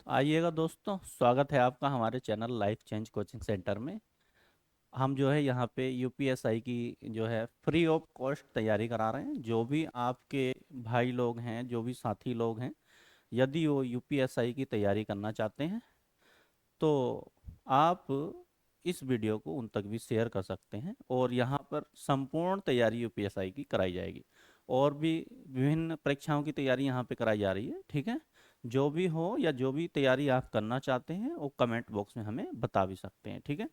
आइएगा दोस्तों, स्वागत है आपका हमारे channel life change coaching centre में। हम जो है यहाँ पे यूपीएसआई की जो है फ्री ऑफ कॉस्ट तैयारी करा रहे हैं। जो भी आपके भाई लोग हैं, जो भी साथी लोग हैं, यदि वो यूपीएसआई की तैयारी करना चाहते हैं तो आप इस वीडियो को उन तक भी शेयर कर सकते हैं। और यहाँ पर संपूर्ण तैयारी यूपीएसआई की कराई जाएगी। और भी विभिन्न परीक्षाओं की तैयारी यहाँ पे कराई जा रही है। ठीक है, जो भी हो या जो भी तैयारी आप करना चाहते हैं वो कमेंट बॉक्स में हमें बता भी सकते हैं। ठीक है,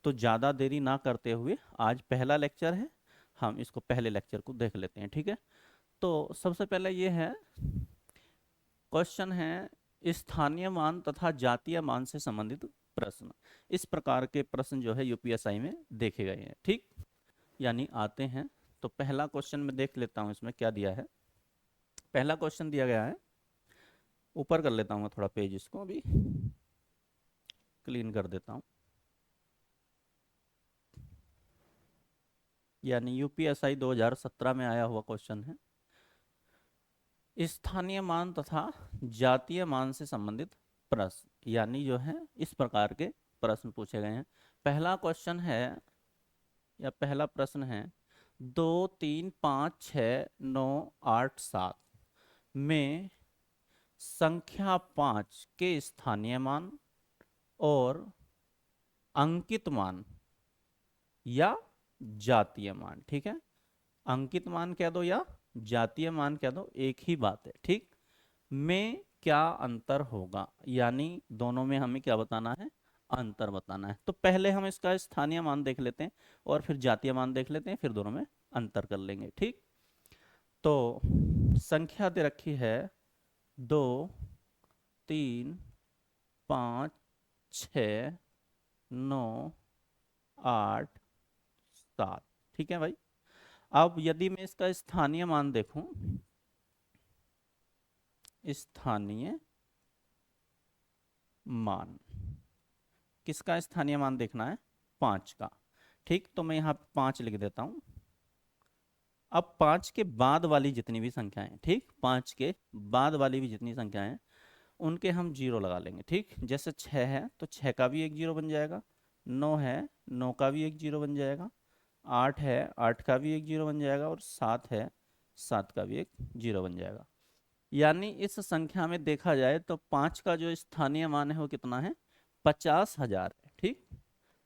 तो ज़्यादा देरी ना करते हुए आज पहला लेक्चर है, हम इसको पहले लेक्चर को देख लेते हैं। ठीक है, तो सबसे पहले ये है, क्वेश्चन है स्थानीय मान तथा जातीय मान से संबंधित प्रश्न। इस प्रकार के प्रश्न जो है यूपीएसआई में देखे गए हैं। ठीक, यानी आते हैं। तो पहला क्वेश्चन में देख लेता हूँ इसमें क्या दिया है। पहला क्वेश्चन दिया गया है, ऊपर कर लेता हूँ मैं थोड़ा पेज, इसको अभी क्लीन कर देता हूँ। यानी यूपीएसआई 2017 में आया हुआ क्वेश्चन है, स्थानीय मान तथा जातीय मान से संबंधित प्रश्न। यानी जो है इस प्रकार के प्रश्न पूछे गए हैं। पहला क्वेश्चन है या पहला प्रश्न है, 2 3 5 6 9 8 7 में संख्या 5 के स्थानीय मान और अंकित मान या जातीय मान। ठीक है, अंकित मान कह दो या जातीय मान कह दो, एक ही बात है। ठीक, में क्या अंतर होगा, यानी दोनों में हमें क्या बताना है, अंतर बताना है। तो पहले हम इसका स्थानीय मान देख लेते हैं और फिर जातीय मान देख लेते हैं, फिर दोनों में अंतर कर लेंगे। ठीक, तो संख्या दे रखी है 2 3 5 6 9 8 7। ठीक है भाई, अब यदि मैं इसका स्थानीय मान देखूं, स्थानीय मान किसका स्थानीय मान देखना है, 5 का। ठीक, तो मैं यहाँ 5 लिख देता हूँ। अब 5 के बाद वाली जितनी भी संख्याएं, ठीक, 5 के बाद वाली भी जितनी संख्याएं, उनके हम जीरो लगा लेंगे। ठीक, जैसे 6 है तो 6 का भी एक जीरो बन जाएगा, 9 है 9 का भी एक जीरो बन जाएगा, 8 है 8 का भी एक जीरो बन जाएगा, और 7 है 7 का भी एक जीरो बन जाएगा। यानी इस संख्या में देखा जाए तो 5 का जो स्थानीय मान है वो कितना है, 50,000 है। ठीक,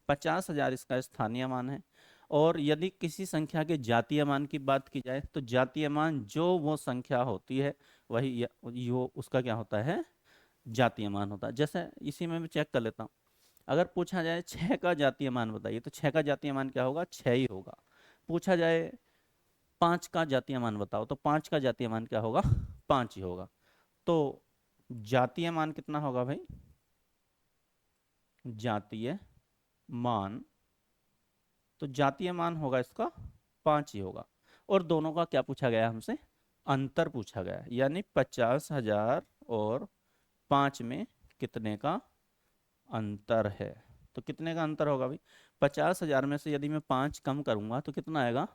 50,000 इसका स्थानीय मान है। और यदि किसी संख्या के जातीय मान की बात की जाए तो जातीय मान जो वो संख्या होती है वही यो उसका क्या होता है, जातीय मान होता है। जैसे इसी में मैं चेक कर लेता हूँ, अगर पूछा जाए 6 का जातीय मान बताइए तो 6 का जातीय मान क्या होगा, 6 ही होगा। पूछा जाए 5 का जातीय मान बताओ तो 5 का जातीय मान क्या होगा, 5 ही होगा। तो जातीय मान कितना होगा भाई, जातीय मान, तो जातीय मान होगा इसका 5 ही होगा। और दोनों का क्या पूछा गया हमसे, अंतर पूछा गया है। यानी 50,000 और 5 में कितने का अंतर है। तो कितने का अंतर होगा भाई, 50,000 में से यदि मैं 5 कम करूंगा तो कितना आएगा,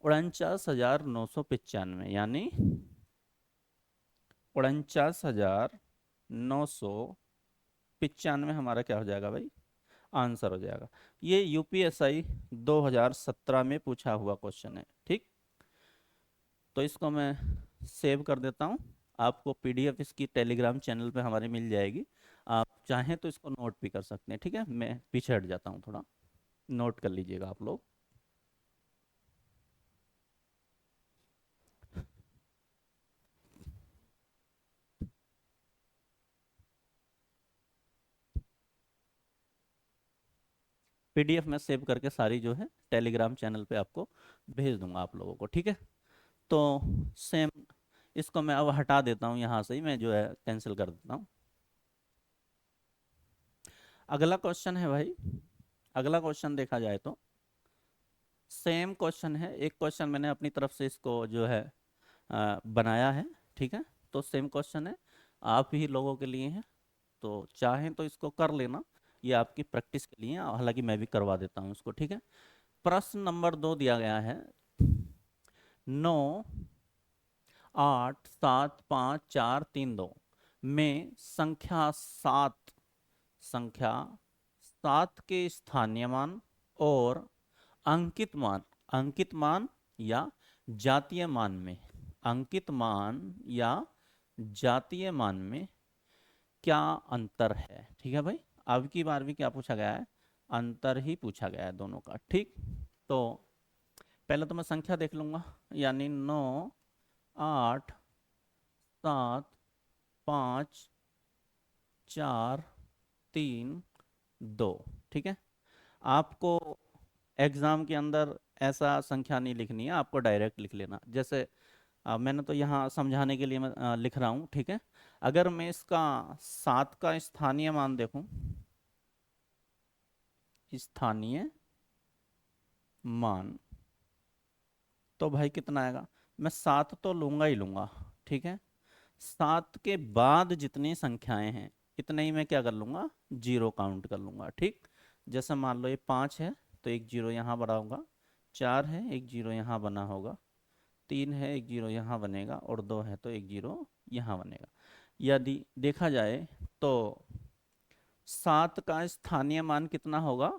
49,995। यानी 49,995 हमारा क्या हो जाएगा भाई, आंसर हो जाएगा। ये यूपीएसआई 2017 में पूछा हुआ क्वेश्चन है। ठीक, तो इसको मैं सेव कर देता हूँ। आपको पीडीएफ इसकी टेलीग्राम चैनल पे हमारे मिल जाएगी, आप चाहें तो इसको नोट भी कर सकते हैं। ठीक है, मैं पीछे हट जाता हूँ थोड़ा, नोट कर लीजिएगा आप लोग। पीडीएफ में सेव करके सारी जो है टेलीग्राम चैनल पे आपको भेज दूंगा आप लोगों को। ठीक है, तो सेम इसको मैं अब हटा देता हूँ, यहाँ से ही मैं जो है कैंसिल कर देता हूँ। अगला क्वेश्चन है भाई, अगला क्वेश्चन देखा जाए तो सेम क्वेश्चन है। एक क्वेश्चन मैंने अपनी तरफ से इसको जो है बनाया है। ठीक है, तो सेम क्वेश्चन है, आप ही लोगों के लिए है, तो चाहें तो इसको कर लेना, ये आपकी प्रैक्टिस के लिए है। हालांकि मैं भी करवा देता हूँ इसको। ठीक है, प्रश्न नंबर 2 दिया गया है, 9 8 7 5 4 3 2 में संख्या 7 के स्थानीय मान और अंकित मान या जातीय मान में अंकित मान या जातीय मान में क्या अंतर है। ठीक है भाई, अब की बार भी क्या पूछा गया है, अंतर ही पूछा गया है दोनों का। ठीक, तो पहले तो मैं संख्या देख लूंगा, यानी 9, 8, 7, 5, 4, 3, 2। ठीक है, आपको एग्जाम के अंदर ऐसा संख्या नहीं लिखनी है, आपको डायरेक्ट लिख लेना। जैसे मैंने तो यहाँ समझाने के लिए मैं लिख रहा हूँ। ठीक है, अगर मैं इसका 7 का स्थानीय मान देखूं, स्थानीय मान, तो भाई कितना आएगा, मैं 7 तो लूंगा ही लूंगा। ठीक है, 7 के बाद जितनी संख्याएं हैं इतने ही मैं क्या कर लूंगा, जीरो काउंट कर लूंगा। ठीक, जैसे मान लो ये 5 है तो एक जीरो यहाँ बना होगा, 4 है एक जीरो यहाँ बना होगा, 3 है एक जीरो यहाँ बनेगा, और 2 है तो एक जीरो यहाँ बनेगा। यदि देखा जाए तो 7 का स्थानीय मान कितना होगा,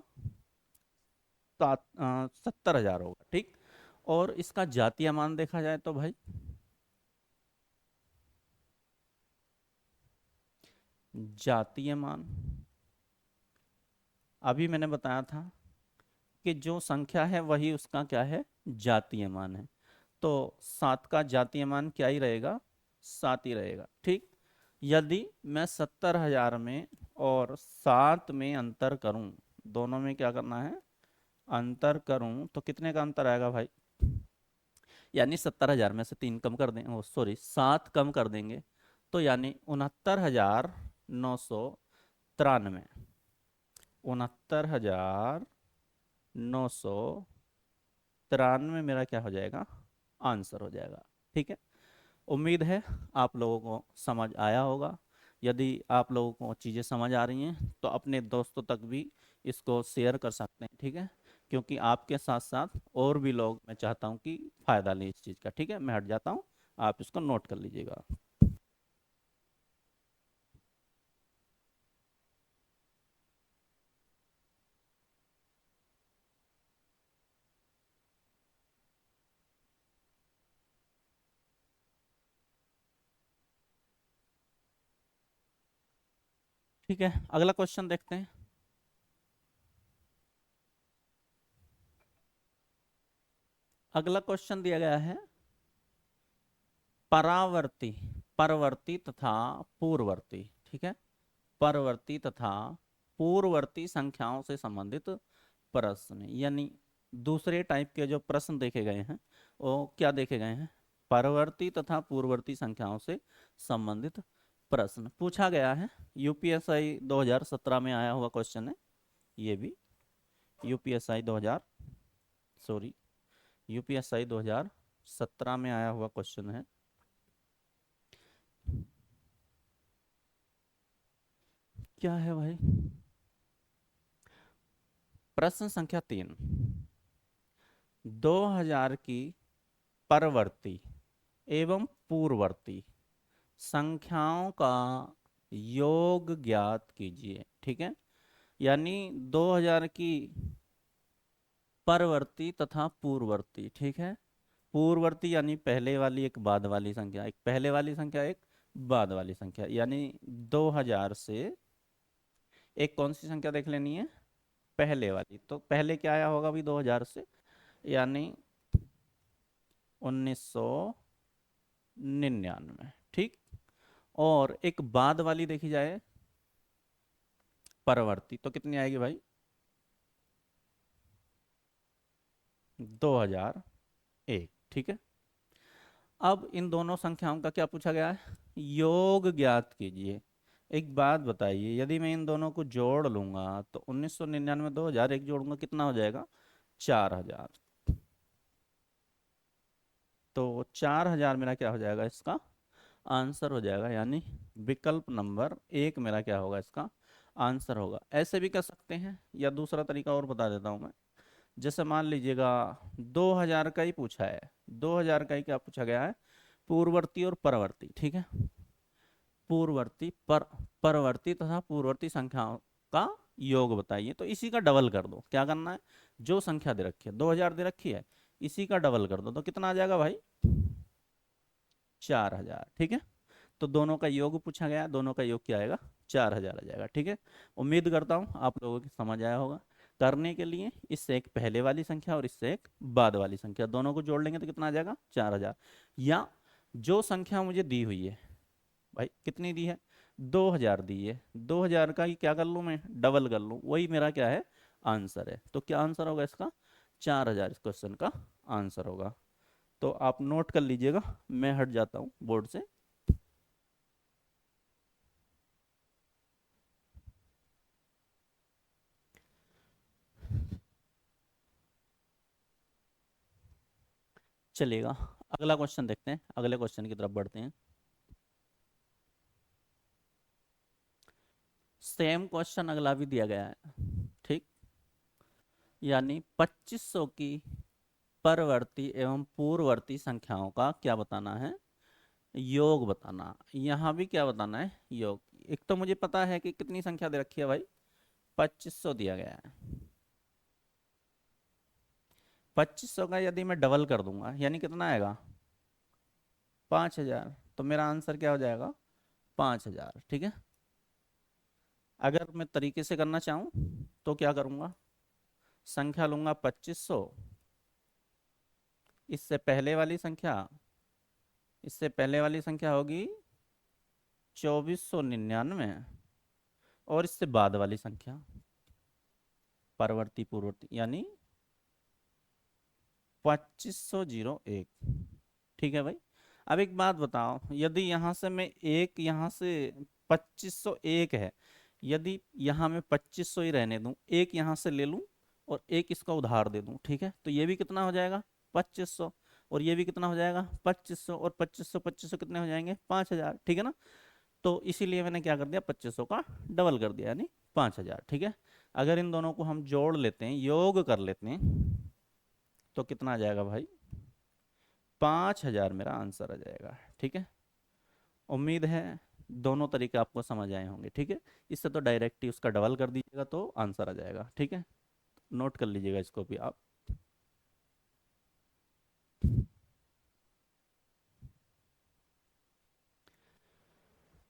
70,000 होगा। ठीक, और इसका जातीय मान देखा जाए तो भाई जातीय मान, अभी मैंने बताया था कि जो संख्या है वही उसका क्या है, जातीय मान है। तो 7 का जातीय मान क्या ही रहेगा, 7 ही रहेगा। ठीक, यदि मैं 70,000 में और 7 में अंतर करूं, दोनों में क्या करना है, अंतर करूं, तो कितने का अंतर आएगा भाई, यानी 70,000 में से 3 कम कर दें, ओ सॉरी 7 कम कर देंगे, तो यानी 69,993। 69,993 मेरा क्या हो जाएगा, आंसर हो जाएगा। ठीक है, उम्मीद है आप लोगों को समझ आया होगा। यदि आप लोगों को चीज़ें समझ आ रही हैं तो अपने दोस्तों तक भी इसको शेयर कर सकते हैं। ठीक है, क्योंकि आपके साथ साथ और भी लोग मैं चाहता हूँ कि फ़ायदा लें इस चीज़ का। ठीक है, मैं हट जाता हूँ, आप इसको नोट कर लीजिएगा। ठीक है, अगला क्वेश्चन देखते हैं। अगला क्वेश्चन दिया गया है, परावर्ती परवर्ती तथा पूर्ववर्ती, ठीक है, परवर्ती तथा पूर्ववर्ती संख्याओं से संबंधित प्रश्न, यानी दूसरे टाइप के जो प्रश्न देखे गए हैं वो क्या देखे गए हैं, परवर्ती तथा पूर्ववर्ती संख्याओं से संबंधित प्रश्न पूछा गया है। यूपीएसआई 2017 में आया हुआ क्वेश्चन है ये भी, यूपीएसआई 2000 सॉरी यूपीएसआई 2017 में आया हुआ क्वेश्चन है। क्या है भाई, प्रश्न संख्या 3, 2000 की परवर्ती एवं पूर्ववर्ती संख्याओं का योग ज्ञात कीजिए। ठीक है, यानी 2000 की परवर्ती तथा पूर्ववर्ती। ठीक है, पूर्ववर्ती यानी पहले वाली एक बाद वाली संख्या, एक पहले वाली संख्या एक बाद वाली संख्या, यानी 2000 से एक कौन सी संख्या देख लेनी है, पहले वाली। तो पहले क्या आया होगा अभी 2000 से, यानी 1999। ठीक, और एक बाद वाली देखी जाए परवर्ती, तो कितनी आएगी भाई, 2001। ठीक है, अब इन दोनों संख्याओं का क्या पूछा गया है, योग ज्ञात कीजिए। एक बात बताइए, यदि मैं इन दोनों को जोड़ लूंगा तो 1999 2000 एक जोड़ूंगा कितना हो जाएगा, 4000। तो 4000 मेरा क्या हो जाएगा, इसका आंसर हो जाएगा, यानी विकल्प नंबर 1 मेरा क्या होगा, इसका आंसर होगा। ऐसे भी कर सकते हैं, या दूसरा तरीका और बता देता हूँ मैं। जैसे मान लीजिएगा 2000 का ही पूछा है, 2000 का ही क्या पूछा गया है, पूर्ववर्ती और परवर्ती। ठीक है, पूर्ववर्ती परवर्ती तथा पूर्ववर्ती संख्याओं का योग बताइए। तो इसी का डबल कर दो। क्या करना है, जो संख्या दे रखी है 2000 दे रखी है, इसी का डबल कर दो तो कितना आ जाएगा भाई, 4000। ठीक है, तो दोनों का योग पूछा गया, दोनों का योग क्या आएगा, 4000 आ जाएगा। ठीक है, उम्मीद करता हूँ आप लोगों की समझ आया होगा। करने के लिए इससे एक पहले वाली संख्या और इससे एक बाद वाली संख्या दोनों को जोड़ लेंगे तो कितना आ जाएगा, 4000। या जो संख्या मुझे दी हुई है भाई, कितनी दी है, 2000 दी है, 2000 का ही क्या कर लूँ मैं, डबल कर लूँ, वही मेरा क्या है, आंसर है। तो क्या आंसर होगा इसका, 4000 इस क्वेश्चन का आंसर होगा। तो आप नोट कर लीजिएगा, मैं हट जाता हूँ बोर्ड से। चलेगा, अगला क्वेश्चन देखते हैं, अगले क्वेश्चन की तरफ बढ़ते हैं। सेम क्वेश्चन अगला भी दिया गया है। ठीक, यानी 2500 की परवर्ती एवं पूर्ववर्ती संख्याओं का क्या बताना है, योग बताना। यहाँ भी क्या बताना है, योग। एक तो मुझे पता है कि कितनी संख्या दे रखी है भाई, 2500 दिया गया है। 2500 का यदि मैं डबल कर दूंगा यानी कितना आएगा, 5000। तो मेरा आंसर क्या हो जाएगा, 5000। ठीक है, अगर मैं तरीके से करना चाहूँ तो क्या करूँगा, संख्या लूंगा 2500, इससे पहले वाली संख्या, इससे पहले वाली संख्या होगी 2499, और इससे बाद वाली संख्या परवर्ती पूर्ववर्ती यानी 2501। ठीक है भाई, अब एक बात बताओ, यदि यहाँ से मैं एक, यहाँ से 2501 है, यदि यहाँ मैं 2500 ही रहने दूं, एक यहाँ से ले लूं और एक इसका उधार दे दूं, ठीक है, तो ये भी कितना हो जाएगा, 2500, और ये भी कितना हो जाएगा, 2500, और 2500 2500 कितने हो जाएंगे, 5000। ठीक है ना, तो इसीलिए मैंने क्या कर दिया, 2500 का डबल कर दिया यानी 5000। ठीक है, अगर इन दोनों को हम जोड़ लेते हैं, योग कर लेते हैं, तो कितना आ जाएगा भाई, 5000 मेरा आंसर आ जाएगा। ठीक है, उम्मीद है दोनों तरीके आपको समझ आए होंगे। ठीक है, इससे तो डायरेक्ट ही उसका डबल कर दीजिएगा तो आंसर आ जाएगा। ठीक है, नोट कर लीजिएगा इसको भी आप।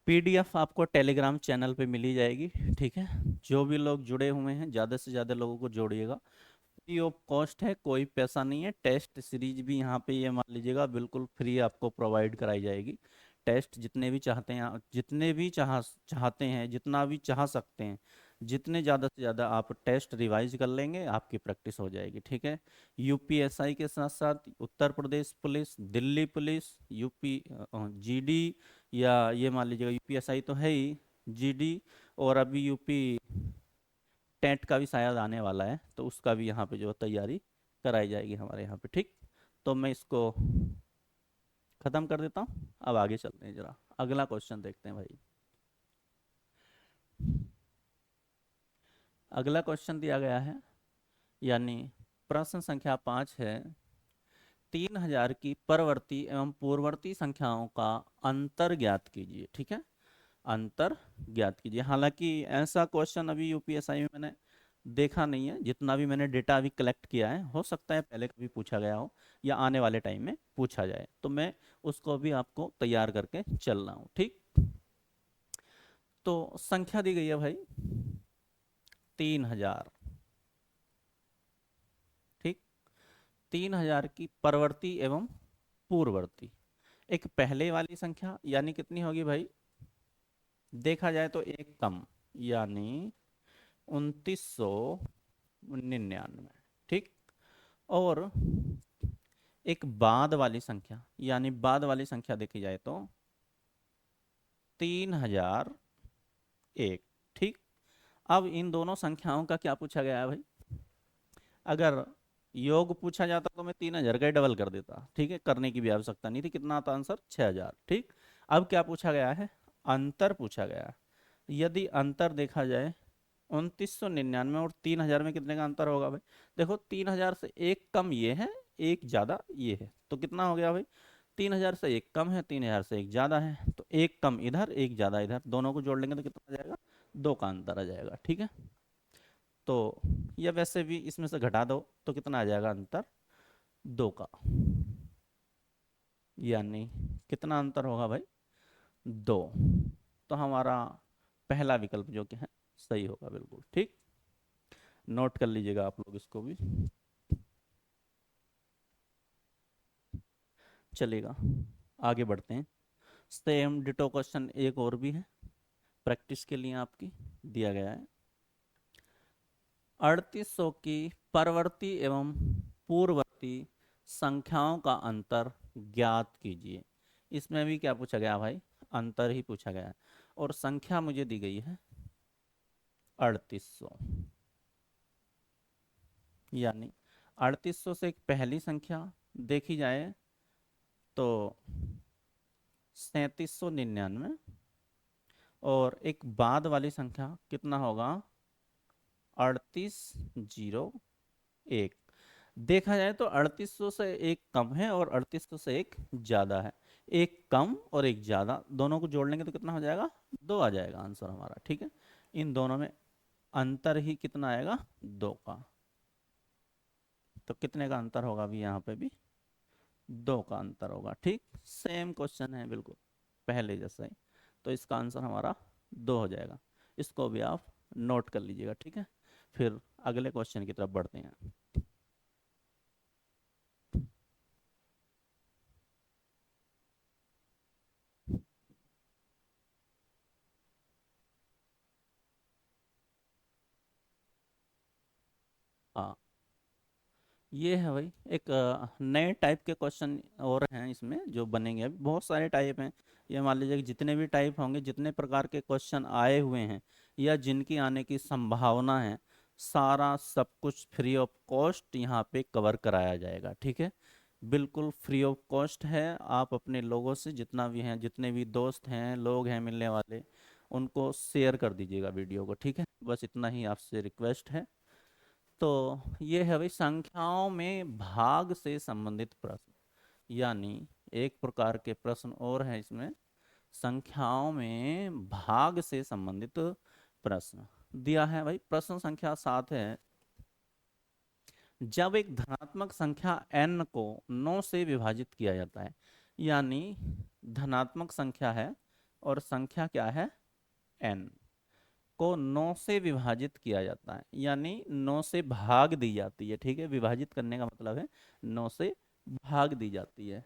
पीडीएफ आपको टेलीग्राम चैनल पे मिली जाएगी। ठीक है, जो भी लोग जुड़े हुए हैं ज़्यादा से ज़्यादा लोगों को जोड़िएगा। फ्री ऑफ कॉस्ट है, कोई पैसा नहीं है। टेस्ट सीरीज भी यहाँ पे ये मान लीजिएगा बिल्कुल फ्री आपको प्रोवाइड कराई जाएगी। टेस्ट जितने भी चाहते हैं, जितने भी चाहते हैं, जितना भी चाह सकते हैं, जितने ज़्यादा से ज़्यादा आप टेस्ट रिवाइज कर लेंगे आपकी प्रैक्टिस हो जाएगी। ठीक है, यूपीएसआई के साथ साथ Uttar Pradesh police, Delhi police, UP GD, या ये मान लीजिएगा यूपीएसआई तो है ही, जीडी, और अभी यूपी टेट का भी शायद आने वाला है, तो उसका भी यहाँ पे जो तैयारी कराई जाएगी हमारे यहाँ पे। ठीक, तो मैं इसको ख़त्म कर देता हूँ, अब आगे चलते हैं, जरा अगला क्वेश्चन देखते हैं भाई। अगला क्वेश्चन दिया गया है, यानी प्रश्न संख्या 5 है, 3000 की परवर्ती एवं पूर्ववर्ती संख्याओं का अंतर ज्ञात कीजिए। ठीक है, अंतर ज्ञात कीजिए। हालांकि ऐसा क्वेश्चन अभी यूपीएसआई में मैंने देखा नहीं है, जितना भी मैंने डेटा अभी कलेक्ट किया है, हो सकता है पहले कभी पूछा गया हो या आने वाले टाइम में पूछा जाए, तो मैं उसको भी आपको तैयार करके चल रहा हूँ। ठीक, तो संख्या दी गई है भाई 3000। ठीक, 3000 की परवर्ती एवं पूर्ववर्ती, एक पहले वाली संख्या यानी कितनी होगी भाई, देखा जाए तो एक कम, यानी 2999। ठीक, और एक बाद वाली संख्या, यानी बाद वाली संख्या देखी जाए तो 3001। ठीक, अब इन दोनों संख्याओं का क्या पूछा गया है भाई, अगर योग पूछा जाता तो मैं 3000 का ही डबल कर देता। ठीक है, करने की भी आवश्यकता नहीं थी, कितना आता आंसर, 6000। ठीक, अब क्या पूछा गया है, अंतर पूछा गया है। यदि अंतर देखा जाए 2999 और 3000 में कितने का अंतर होगा भाई, देखो 3000 से एक कम ये है, एक ज़्यादा ये है, तो कितना हो गया भाई, 3000 से एक कम है, 3000 से एक ज़्यादा है, तो एक कम इधर एक ज़्यादा इधर, दोनों को जोड़ लेंगे तो कितना आ जाएगा, 2 का अंतर आ जाएगा। ठीक है, तो या वैसे भी इसमें से घटा दो तो कितना आ जाएगा अंतर, 2 का, यानी कितना अंतर होगा भाई, 2। तो हमारा पहला विकल्प जो कि है सही होगा, बिल्कुल ठीक। नोट कर लीजिएगा आप लोग इसको भी। चलेगा, आगे बढ़ते हैं। सेम डिटो क्वेश्चन एक और भी है प्रैक्टिस के लिए आपकी, दिया गया है। 3800 की परवर्ती एवं पूर्ववर्ती संख्याओं का अंतर ज्ञात कीजिए। इसमें भी क्या पूछा गया भाई, अंतर ही पूछा गया है, और संख्या मुझे दी गई है 3800, यानी 3800 से एक पहली संख्या देखी जाए तो 3799, और एक बाद वाली संख्या कितना होगा, 3801। देखा जाए तो 3800 से एक कम है और 3800 से एक ज़्यादा है, एक कम और एक ज़्यादा, दोनों को जोड़ लेंगे तो कितना हो जाएगा, 2 आ जाएगा आंसर हमारा। ठीक है, इन दोनों में अंतर ही कितना आएगा, 2 का। तो कितने का अंतर होगा अभी यहाँ पे भी, 2 का अंतर होगा। ठीक, सेम क्वेश्चन है बिल्कुल पहले जैसा ही, तो इसका आंसर हमारा 2 हो जाएगा। इसको भी आप नोट कर लीजिएगा। ठीक है, फिर अगले क्वेश्चन की तरफ बढ़ते हैं। हाँ, ये है भाई एक नए टाइप के क्वेश्चन और हैं इसमें जो बनेंगे, अभी बहुत सारे टाइप हैं। ये मान लीजिए कि जितने भी टाइप होंगे, जितने प्रकार के क्वेश्चन आए हुए हैं या जिनकी आने की संभावना है, सारा सब कुछ फ्री ऑफ कॉस्ट यहाँ पे कवर कराया जाएगा। ठीक है, बिल्कुल फ्री ऑफ कॉस्ट है। आप अपने लोगों से जितना भी हैं, जितने भी दोस्त हैं, लोग हैं मिलने वाले, उनको शेयर कर दीजिएगा वीडियो को। ठीक है, बस इतना ही आपसे रिक्वेस्ट है। तो ये है भाई संख्याओं में भाग से संबंधित प्रश्न, यानी एक प्रकार के प्रश्न और है इसमें, संख्याओं में भाग से संबंधित प्रश्न दिया है भाई। प्रश्न संख्या 7 है, जब एक धनात्मक संख्या n को 9 से विभाजित किया जाता है, यानी धनात्मक संख्या है और संख्या क्या है, n को 9 से विभाजित किया जाता है, यानी 9 से भाग दी जाती है। ठीक है, विभाजित करने का मतलब है 9 से भाग दी जाती है,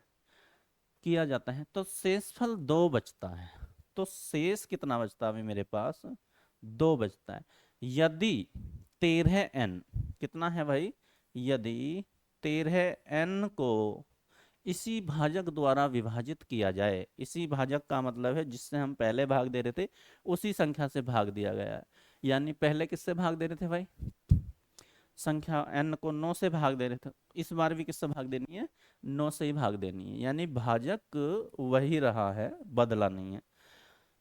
किया जाता है, तो शेषफल 2 बचता है। तो शेष कितना बचता है अभी मेरे पास, 2 बचता है। यदि 13n, कितना है भाई, यदि 13n को इसी भाजक द्वारा विभाजित किया जाए, इसी भाजक का मतलब है जिससे हम पहले भाग दे रहे थे उसी संख्या से भाग दिया गया है, यानी पहले किससे भाग दे रहे थे भाई, संख्या n को 9 से भाग दे रहे थे, इस बार भी किससे भाग देनी है, 9 से ही भाग देनी है, यानी भाजक वही रहा है, बदला नहीं है।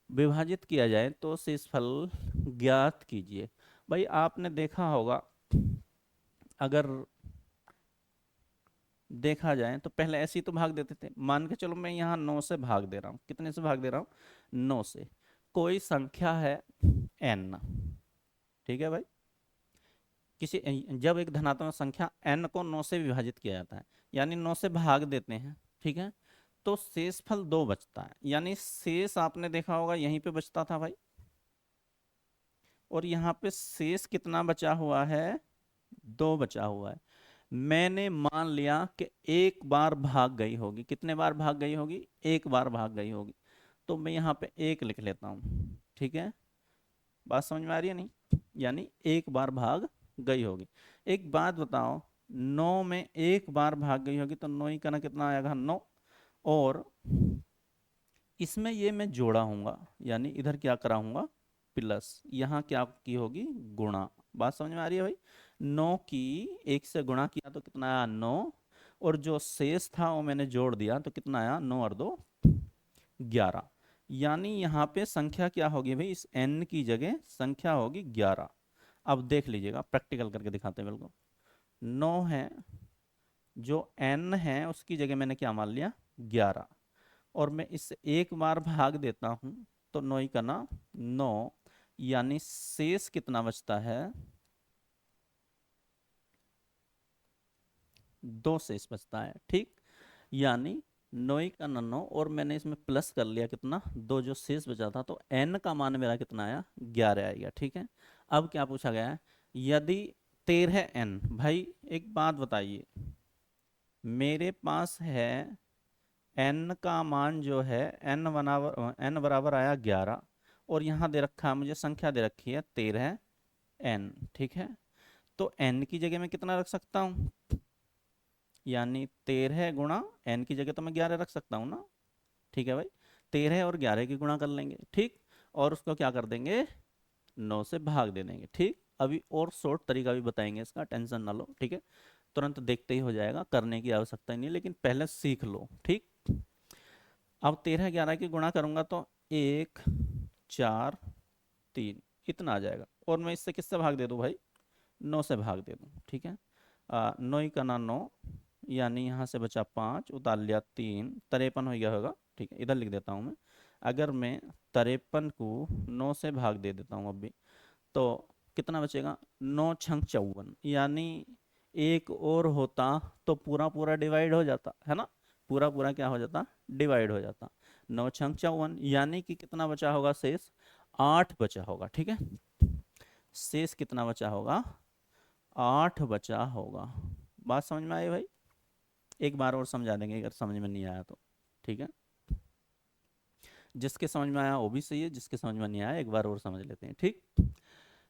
विभाजित किया जाए तो शेषफल ज्ञात कीजिए। भाई आपने देखा होगा, अगर देखा जाए तो पहले ऐसे ही तो भाग देते थे। मान के चलो मैं यहाँ 9 से भाग दे रहा हूँ, कितने से भाग दे रहा हूँ, 9 से। कोई संख्या है n, ठीक है भाई, किसी जब एक धनात्मक संख्या n को 9 से विभाजित किया जाता है, यानी 9 से भाग देते हैं, ठीक है, तो शेषफल 2 बचता है, यानी शेष आपने देखा होगा यहीं पे बचता था भाई, और यहाँ पे शेष कितना बचा हुआ है, 2 बचा हुआ है। मैंने मान लिया कि एक बार भाग गई होगी, कितने बार भाग गई होगी, एक बार भाग गई होगी, तो मैं यहाँ पे एक लिख लेता हूँ। ठीक है, बात समझ में आ रही है नहीं, यानी एक बार भाग गई होगी। एक बात बताओ, 9 में एक बार भाग गई होगी तो 9 ही का ना कितना आएगा, 9, और इसमें ये मैं जोड़ा हूँगा, यानी इधर क्या कराऊंगा, प्लस, यहाँ क्या की होगी, गुणा। बात समझ में आ रही है भाई, 9 की 1 से गुणा किया तो कितना आया, 9, और जो शेष था वो मैंने जोड़ दिया तो कितना आया, 9 और 2 11, यानी यहाँ पे संख्या क्या होगी भाई, इस n की जगह संख्या होगी 11। अब देख लीजिएगा, प्रैक्टिकल करके दिखाते हैं बिल्कुल। 9 है, जो n है उसकी जगह मैंने क्या मान लिया, 11, और मैं इससे एक बार भाग देता हूँ तो 9 का ना 9, यानी शेष कितना बचता है, 2 शेष बचता है। ठीक, यानी 9 का ना 9, और मैंने इसमें प्लस कर लिया कितना, 2 जो शेष बचा था, तो n का मान मेरा कितना आया, 11 आएगा। ठीक है, अब क्या पूछा गया है, यदि 13n, भाई एक बात बताइए, मेरे पास है n का मान जो है, n बराबर आया 11, और यहाँ दे रखा है मुझे, संख्या दे रखी है 13n। ठीक है, तो n की जगह मैं कितना रख सकता हूँ, यानी 13 गुणा n की जगह तो मैं 11 रख सकता हूँ ना। ठीक है भाई, 13 और 11 की गुणा कर लेंगे। ठीक, और उसको क्या कर देंगे, 9 से भाग दे देंगे। ठीक, अभी और शॉर्ट तरीका भी बताएंगे इसका, टेंशन ना लो। ठीक है, तुरंत देखते ही हो जाएगा, करने की आवश्यकता ही नहीं, लेकिन पहले सीख लो। ठीक, अब 13 11 की गुणा करूंगा तो 1 4 3 इतना आ जाएगा, और मैं इससे किससे भाग दे दूं भाई, 9 से भाग दे दूं। ठीक है, 9 का ना 9, यानी यहाँ से बचा 5, उतार लिया 3, 53 हो गया होगा। ठीक है, इधर लिख देता हूँ मैं, अगर मैं 53 को 9 से भाग दे देता हूँ अभी, तो कितना बचेगा, 9 छंग 54, यानी एक और होता तो पूरा पूरा डिवाइड हो जाता है ना, पूरा पूरा क्या हो जाता, डिवाइड हो जाता। 9 छंग 54, यानी कि कितना बचा होगा शेष, 8 बचा होगा। ठीक है, शेष कितना बचा होगा, 8 बचा होगा। बात समझ में आई भाई, एक बार और समझा देंगे अगर समझ में नहीं आया तो। ठीक है, जिसके समझ में आया वो भी सही है, जिसके समझ में नहीं आया एक बार और समझ लेते हैं। ठीक,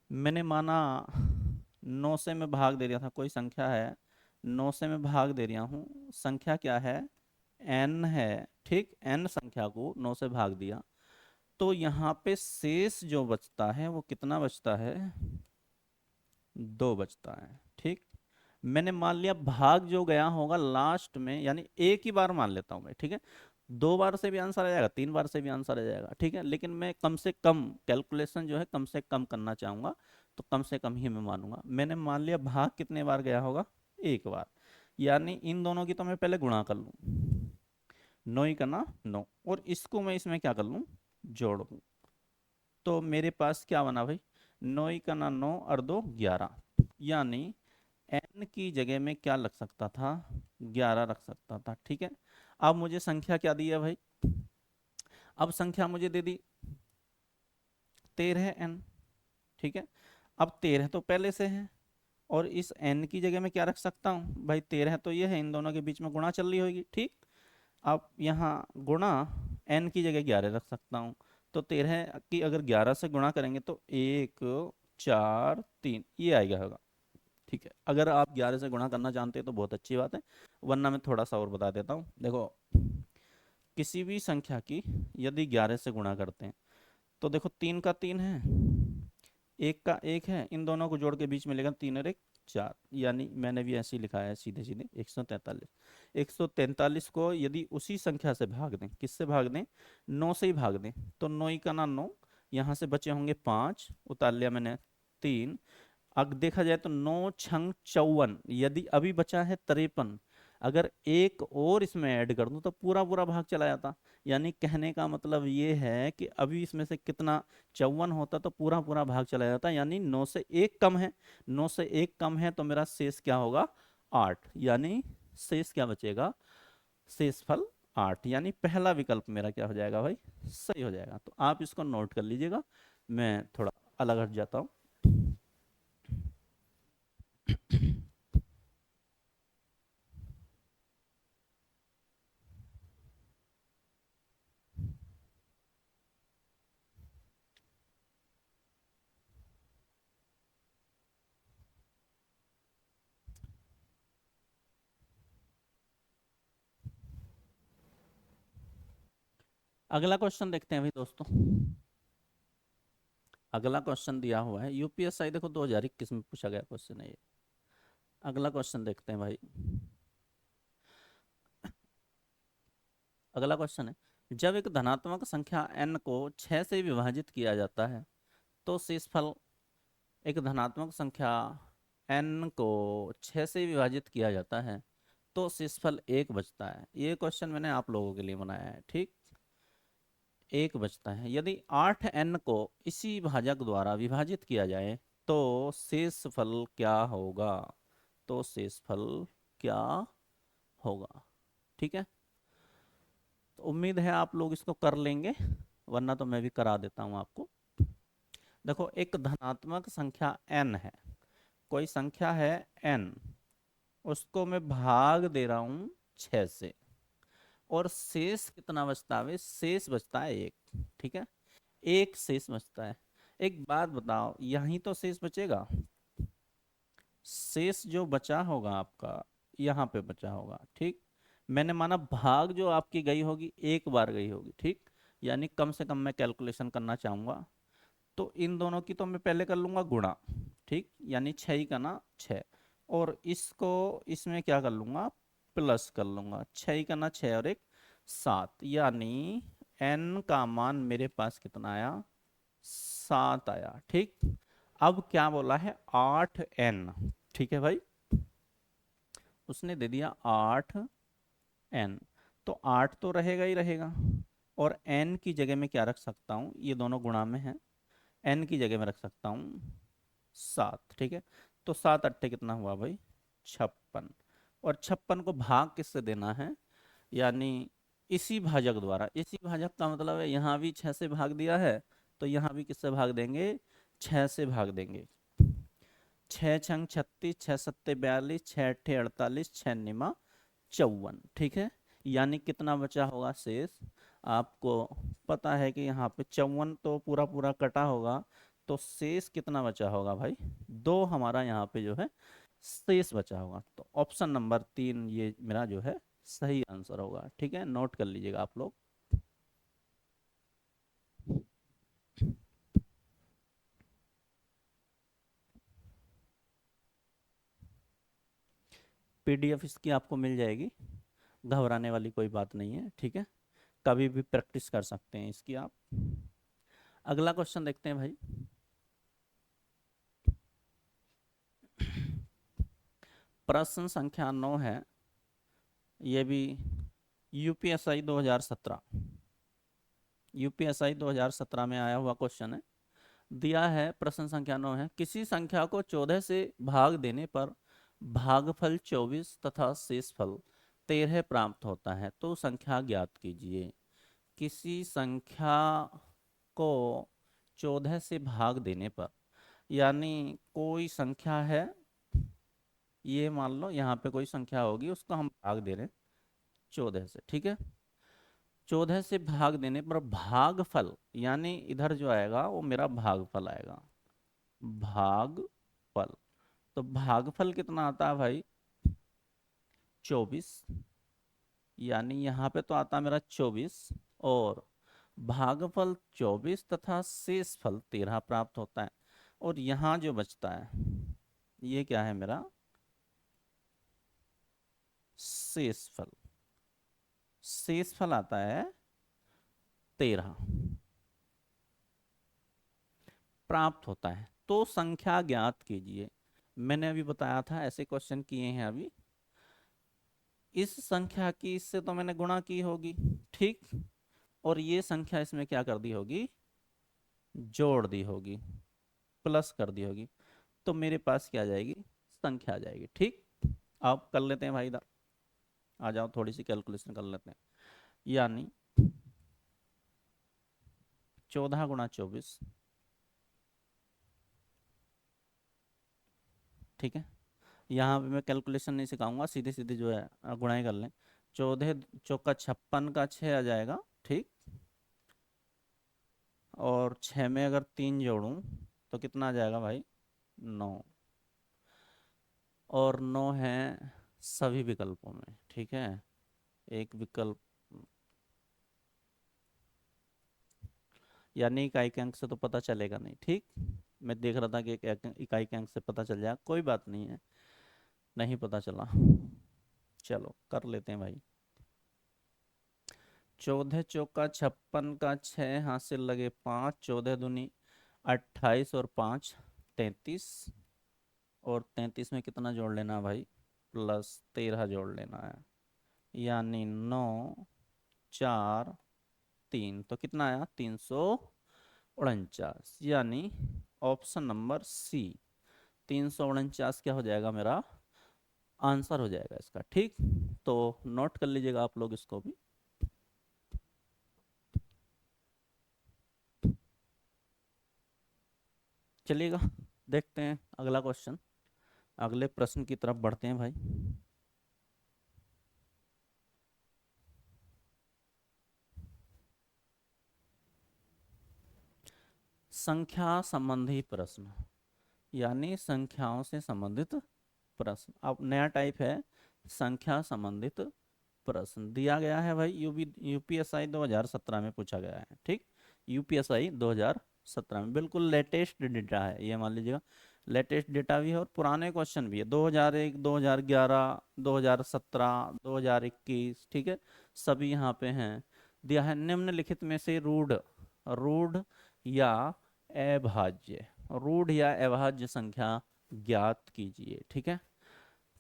मैंने माना 9 से मैं भाग दे रहा था, कोई संख्या है, 9 से मैं भाग दे रहा हूँ, संख्या क्या है, n है। ठीक, n संख्या को 9 से भाग दिया, तो यहाँ पे शेष जो बचता है वो कितना बचता है, 2 बचता है। ठीक, मैंने मान लिया भाग जो गया होगा लास्ट में, यानी एक ही बार मान लेता हूं मैं। ठीक है, 2 बार से भी आंसर आ जाएगा, 3 बार से भी आंसर आ जाएगा। ठीक है, लेकिन मैं कम से कम कैलकुलेशन जो है कम से कम करना चाहूंगा, तो कम से कम ही मैं मानूंगा। मैंने मान लिया भाग कितने बार गया होगा, एक बार, यानी इन दोनों की तो मैं पहले गुणा कर लूँ, 9 ही करना 9, और इसको मैं इसमें क्या कर लूँ, जोड़ दूँ, तो मेरे पास क्या बना भाई, 9 ही का ना 9 और 2 11, यानी n की जगह में क्या लग सकता था, 11 रख सकता था। ठीक है, अब मुझे संख्या क्या दी है भाई, अब संख्या मुझे दे दी 13n। ठीक है, अब 13 तो पहले से है, और इस n की जगह में क्या रख सकता हूँ भाई, 13 तो ये है, इन दोनों के बीच में गुणा चल रही होगी। ठीक, अब यहाँ गुणा, n की जगह 11 रख सकता हूँ, तो 13 की अगर 11 से गुणा करेंगे तो 1 4 3 ये आएगा होगा। ठीक है, अगर आप 11 से गुणा करना जानते हैं तो बहुत अच्छी बात है, वरना मैं थोड़ा सा और बता देता हूँ। देखो, किसी भी संख्या की यदि 11 से गुणा करते हैं, तो देखो 3 का 3 है, 1 का 1 है, इन दोनों को जोड़ के बीच में लेगा 3 और 1 4, यानी मैंने भी ऐसे ही लिखा है सीधे सीधे 143। 143 को यदि उसी संख्या से भाग दें, किससे भाग दें, 9 से ही भाग दें, तो 9 का ना 9, यहाँ से बचे होंगे 5, उतार लिया मैंने 3, अब देखा जाए तो 9 छंग 54, यदि अभी बचा है 53, अगर एक और इसमें ऐड कर दूं तो पूरा पूरा भाग चला जाता। यानी कहने का मतलब ये है कि अभी इसमें से कितना, 54 होता तो पूरा पूरा भाग चला जाता, यानी 9 से 1 कम है, 9 से 1 कम है, तो मेरा शेष क्या होगा, 8, यानी शेष क्या बचेगा, शेषफल 8, यानी पहला विकल्प मेरा क्या हो जाएगा भाई, सही हो जाएगा। तो आप इसको नोट कर लीजिएगा, मैं थोड़ा अलग हट जाता हूँ। अगला क्वेश्चन देखते हैं भाई दोस्तों। अगला क्वेश्चन दिया हुआ है, यूपीएसआई देखो 2021 में पूछा गया क्वेश्चन है ये। अगला क्वेश्चन देखते हैं भाई। अगला क्वेश्चन है, जब एक धनात्मक संख्या n को 6 से विभाजित किया जाता है, तो शेषफल, एक धनात्मक संख्या n को 6 से विभाजित किया जाता है, तो शेषफल एक बचता है। ये क्वेश्चन मैंने आप लोगों के लिए बनाया है, ठीक। एक बचता है। यदि 8n को इसी भाजक द्वारा विभाजित किया जाए तो शेषफल क्या होगा? तो शेषफल क्या होगा? ठीक है। तो उम्मीद है आप लोग इसको कर लेंगे, वरना तो मैं भी करा देता हूं आपको। देखो, एक धनात्मक संख्या n है, कोई संख्या है n, उसको मैं भाग दे रहा हूं 6 से, और शेष कितना बचता है? शेष बचता है एक, ठीक है। एक शेष बचता है। एक बात बताओ, यहीं तो शेष बचेगा। शेष जो बचा होगा आपका, यहाँ पे बचा होगा, ठीक। मैंने माना भाग जो आपकी गई होगी एक बार गई होगी, ठीक। यानी कम से कम मैं कैलकुलेशन करना चाहूंगा, तो इन दोनों की तो मैं पहले कर लूंगा गुणा, ठीक। यानी 6 का ना 6, और इसको इसमें क्या कर लूंगा? प्लस कर लूंगा। 6 का ना 6 और एक 7, यानी n का मान मेरे पास कितना आया? 7 आया, ठीक। अब क्या बोला है? 8n, ठीक है भाई। उसने दे दिया 8n, तो 8 तो रहेगा ही रहेगा, और n की जगह में क्या रख सकता हूँ? ये दोनों गुणा में है, n की जगह में रख सकता हूँ 7, ठीक है। तो 7 अट्ठे कितना हुआ भाई? 56। और 56 को भाग किससे देना है? यानी इसी भाजक द्वारा। इसी भाजक का मतलब है यहाँ भी 6 से भाग दिया है, तो यहाँ भी किससे भाग देंगे? 6 से भाग देंगे। 6 छंग 36, 6 सत्ते 42, 6 अट्ठे 48, 6 निमा 54, ठीक है। यानी कितना बचा होगा शेष? आपको पता है कि यहाँ पे 54 तो पूरा पूरा कटा होगा, तो शेष कितना बचा होगा भाई? 2 हमारा यहाँ पे जो है शेष बचा होगा। तो ऑप्शन नंबर 3 ये मेरा जो है सही आंसर होगा, ठीक है। नोट कर लीजिएगा आप लोग। पीडीएफ इसकी आपको मिल जाएगी, घबराने वाली कोई बात नहीं है, ठीक है। कभी भी प्रैक्टिस कर सकते हैं इसकी आप। अगला क्वेश्चन देखते हैं भाई। प्रश्न संख्या 9 है, ये भी यूपीएसआई 2017, यूपीएसआई 2017 में आया हुआ क्वेश्चन है। दिया है प्रश्न संख्या 9 है, किसी संख्या को 14 से भाग देने पर भागफल 24 तथा शेषफल 13 प्राप्त होता है, तो संख्या ज्ञात कीजिए। किसी संख्या को 14 से भाग देने पर, यानी कोई संख्या है, ये मान लो यहाँ पे कोई संख्या होगी, उसको हम भाग दे रहे हैं 14 से, ठीक है। 14 से भाग देने पर भागफल, यानी इधर जो आएगा वो मेरा भागफल आएगा, भागफल। तो भागफल कितना आता है भाई? 24, यानी यहाँ पे तो आता है मेरा 24, और भागफल 24 तथा शेषफल 13 प्राप्त होता है। और यहाँ जो बचता है ये क्या है मेरा? शेषफल। शेषफल आता है 13 प्राप्त होता है, तो संख्या ज्ञात कीजिए। मैंने अभी बताया था, ऐसे क्वेश्चन किए हैं अभी। इस संख्या की इससे तो मैंने गुणा की होगी, ठीक। और ये संख्या इसमें क्या कर दी होगी? जोड़ दी होगी, प्लस कर दी होगी। तो मेरे पास क्या आ जाएगी? संख्या आ जाएगी, ठीक। आप कर लेते हैं भाई, इधर आ जाओ, थोड़ी सी कैलकुलेशन कर लेते हैं। यानी 14 × 24, ठीक है। यहाँ पे मैं कैलकुलेशन नहीं सिखाऊंगा, सीधे सीधे जो है गुणाई कर लें। 14 चौका 56 का 6 आ जाएगा, ठीक। और 6 में अगर 3 जोड़ूं तो कितना आ जाएगा भाई? 9। और 9 है सभी विकल्पों में, ठीक है। एक विकल्प, यानी इकाई के अंक से तो पता चलेगा नहीं, ठीक। मैं देख रहा था कि इकाई के अंक से पता चल जाए, कोई बात नहीं है, नहीं पता चला। चलो कर लेते हैं भाई। 14 चौका 56 का 6, हासिल लगे 5, 14 दूनी 28, और 5 33, और 33 में कितना जोड़ लेना भाई? प्लस 13 जोड़ लेना है, यानी 9 4 3, तो कितना आया 349, यानी ऑप्शन नंबर सी 349 क्या हो जाएगा मेरा आंसर हो जाएगा इसका। ठीक, तो नोट कर लीजिएगा आप लोग इसको भी। चलिएगा, देखते हैं अगला क्वेश्चन, अगले प्रश्न की तरफ बढ़ते हैं भाई। संख्या संबंधी प्रश्न, यानी संख्याओं से संबंधित प्रश्न। अब नया टाइप है संख्या संबंधित प्रश्न, दिया गया है भाई यूपीएसआई 2017 में पूछा गया है। ठीक, यूपीएसआई 2017 में बिल्कुल लेटेस्ट डेटा है ये, मान लीजिएगा लेटेस्ट डेटा भी है और पुराने क्वेश्चन भी है, 2001 2011 2017 2021, ठीक है, सभी यहाँ पे हैं। दिया है निम्नलिखित में से रूढ़ रूढ़ या अभाज्य, रूढ़ या अभाज्य संख्या ज्ञात कीजिए। ठीक है,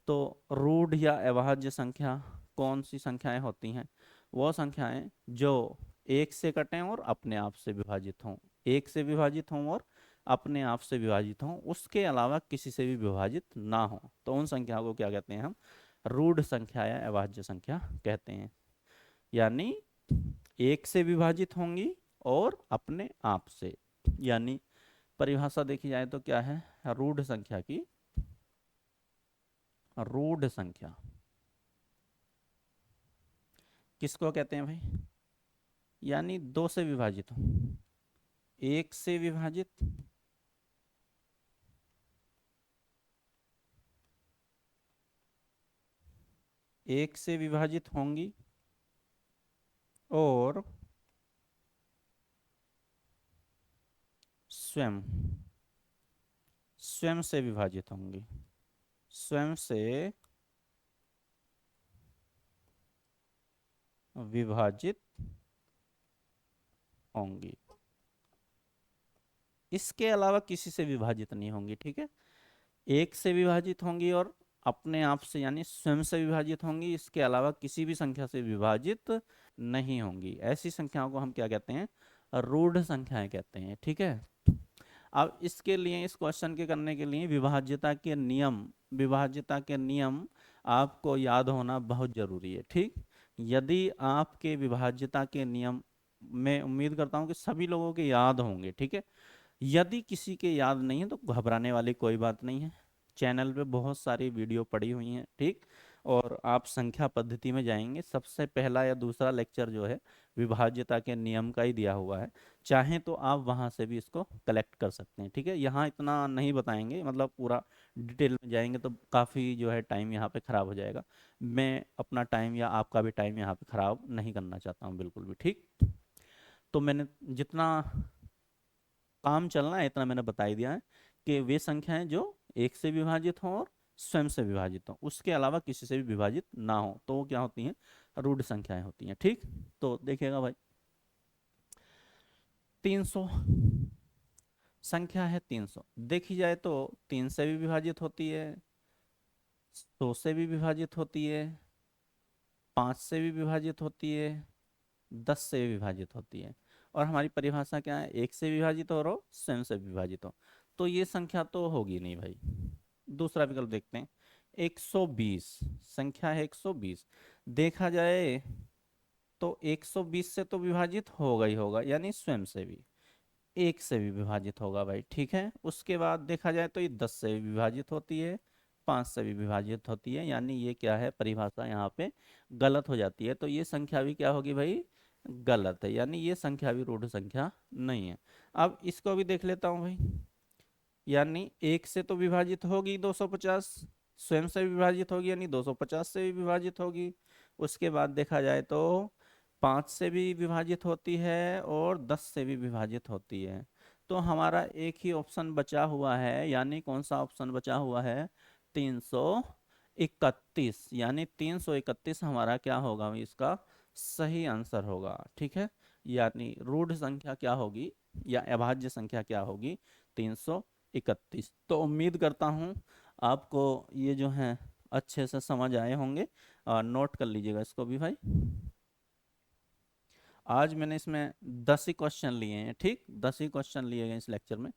तो रूढ़ या अभाज्य संख्या कौन सी संख्याएं होती हैं? वो संख्याएं जो एक से कटें और अपने आप से विभाजित हों, एक से विभाजित हों और अपने आप से विभाजित हों, उसके अलावा किसी से भी विभाजित ना हो, तो उन संख्याओं को क्या कहते हैं हम? रूढ़ संख्या या अभाज्य संख्या कहते हैं। यानी एक से विभाजित होंगी और अपने आप से, यानी परिभाषा देखी जाए तो क्या है रूढ़ संख्या की? रूढ़ संख्या किसको कहते हैं भाई? यानी दो से विभाजित हो, एक से विभाजित, एक से विभाजित होंगी और स्वयं स्वयं से विभाजित होंगी, स्वयं से विभाजित होंगी, इसके अलावा किसी से विभाजित नहीं होंगी। ठीक है, एक से विभाजित होंगी और अपने आप से यानी स्वयं से विभाजित होंगी, इसके अलावा किसी भी संख्या से विभाजित नहीं होंगी। ऐसी संख्याओं को हम क्या कहते हैं? रूढ़ संख्याएं कहते हैं। ठीक है, अब इसके लिए इस क्वेश्चन के करने के लिए विभाज्यता के नियम आपको याद होना बहुत जरूरी है। ठीक, यदि आपके विभाज्यता के नियम, मैं उम्मीद करता हूं कि सभी लोगों के याद होंगे। ठीक है, यदि किसी के याद नहीं है तो घबराने वाली कोई बात नहीं है, चैनल पे बहुत सारी वीडियो पड़ी हुई हैं। ठीक, और आप संख्या पद्धति में जाएंगे, सबसे पहला या दूसरा लेक्चर जो है विभाज्यता के नियम का ही दिया हुआ है, चाहें तो आप वहां से भी इसको कलेक्ट कर सकते हैं। ठीक है, यहाँ इतना नहीं बताएंगे, मतलब पूरा डिटेल में जाएंगे तो काफ़ी जो है टाइम यहाँ पे ख़राब हो जाएगा। मैं अपना टाइम या आपका भी टाइम यहाँ पे ख़राब नहीं करना चाहता हूँ बिल्कुल भी। ठीक, तो मैंने जितना काम चलना है इतना मैंने बता ही दिया है कि वे संख्याएं जो एक से विभाजित हों और स्वयं से विभाजित हों, उसके अलावा किसी से भी विभाजित ना हो, तो वो क्या होती हैं? रूढ़ संख्याएं होती हैं। ठीक, तो देखिएगा भाई 300 संख्या है, 300 देखी जाए तो 3 से भी विभाजित होती है, 100 से भी विभाजित होती है, 5 से भी विभाजित होती है, 10 से भी विभाजित होती है। और हमारी परिभाषा क्या है? एक से विभाजित हो और स्वयं से विभाजित हो, तो ये संख्या तो होगी नहीं भाई। दूसरा विकल्प देखते हैं, 120 संख्या है, 120 देखा जाए तो 120 से तो विभाजित होगा ही होगा, यानी स्वयं से भी, एक से भी विभाजित होगा भाई। ठीक है, उसके बाद देखा जाए तो ये 10 से भी विभाजित होती है, 5 से भी विभाजित होती है, यानी ये क्या है परिभाषा यहाँ पे गलत हो जाती है, तो ये संख्या भी क्या होगी भाई? गलत है, यानी ये संख्या भी रूढ़ संख्या नहीं है। अब इसको भी देख लेता हूँ भाई, यानी एक से तो विभाजित होगी 250, स्वयं से विभाजित होगी यानी 250 से भी विभाजित होगी, उसके बाद देखा जाए तो 5 से भी विभाजित होती है और 10 से भी विभाजित होती है। तो हमारा एक ही ऑप्शन बचा हुआ है, यानी कौन सा ऑप्शन बचा हुआ है? 331, यानी 331 हमारा क्या होगा? इसका सही आंसर होगा। ठीक है, यानी रूढ़ संख्या क्या होगी या अभाज्य संख्या क्या होगी? 331। तो उम्मीद करता हूँ आपको ये जो है अच्छे से समझ आए होंगे। नोट कर लीजिएगा इसको भी भाई। आज मैंने इसमें 10 ही क्वेश्चन लिए हैं, ठीक, 10 ही क्वेश्चन लिए गए इस लेक्चर में,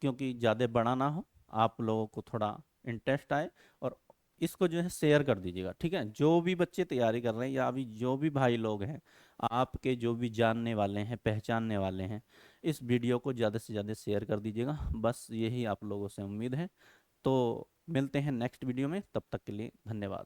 क्योंकि ज़्यादा बड़ा ना हो, आप लोगों को थोड़ा इंटरेस्ट आए। और इसको जो है शेयर कर दीजिएगा, ठीक है, जो भी बच्चे तैयारी कर रहे हैं या अभी जो भी भाई लोग हैं आपके, जो भी जानने वाले हैं पहचानने वाले हैं, इस वीडियो को ज़्यादा से ज़्यादा शेयर कर दीजिएगा। बस यही आप लोगों से उम्मीद है। तो मिलते हैं नेक्स्ट वीडियो में, तब तक के लिए धन्यवाद।